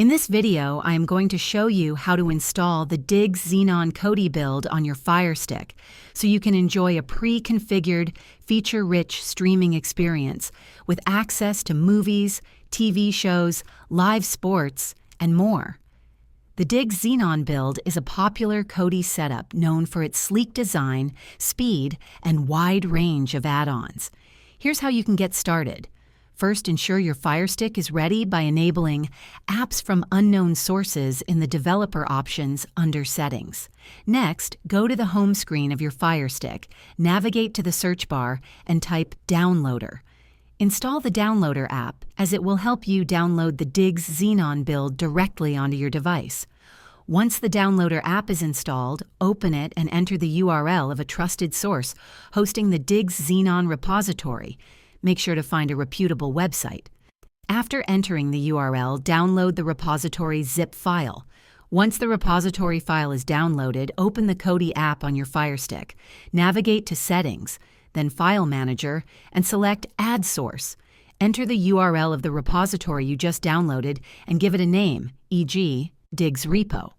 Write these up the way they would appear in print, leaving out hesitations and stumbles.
In this video, I am going to show you how to install the Diggz Xenon Kodi build on your FireStick so you can enjoy a pre-configured, feature-rich streaming experience with access to movies, TV shows, live sports, and more. The Diggz Xenon build is a popular Kodi setup known for its sleek design, speed, and wide range of add-ons. Here's how you can get started. First, ensure your FireStick is ready by enabling Apps from Unknown Sources in the Developer options under Settings. Next, go to the home screen of your FireStick, navigate to the search bar, and type Downloader. Install the Downloader app, as it will help you download the Diggz Xenon build directly onto your device. Once the Downloader app is installed, open it and enter the URL of a trusted source hosting the Diggz Xenon repository. Make sure to find a reputable website. After entering the URL, download the repository zip file. Once the repository file is downloaded, open the Kodi app on your FireStick. Navigate to Settings, then File Manager, and select Add Source. Enter the URL of the repository you just downloaded and give it a name, e.g., Diggz Repo.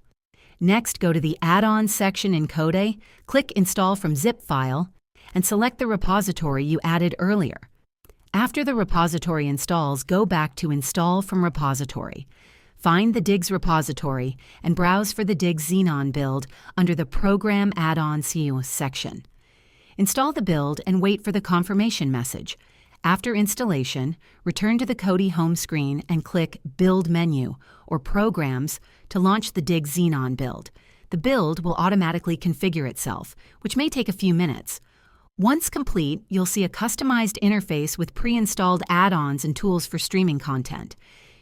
Next, go to the Add-ons section in Kodi, click Install from Zip File, and select the repository you added earlier. After the repository installs, go back to Install from Repository. Find the Diggz repository and browse for the Diggz Xenon build under the Program Add-ons section. Install the build and wait for the confirmation message. After installation, return to the Kodi home screen and click Build menu or Programs to launch the Diggz Xenon build. The build will automatically configure itself, which may take a few minutes. Once complete, you'll see a customized interface with pre-installed add-ons and tools for streaming content.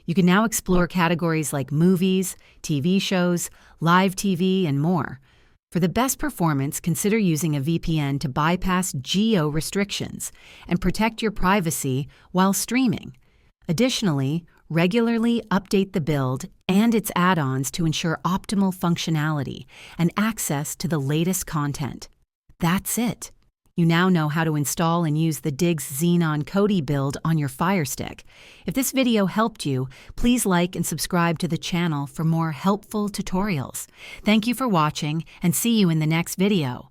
You can now explore categories like movies, TV shows, live TV, and more. For the best performance, consider using a VPN to bypass geo restrictions and protect your privacy while streaming. Additionally, regularly update the build and its add-ons to ensure optimal functionality and access to the latest content. That's it. You now know how to install and use the Diggz Xenon Kodi build on your FireStick. If this video helped you, please like and subscribe to the channel for more helpful tutorials. Thank you for watching, and see you in the next video.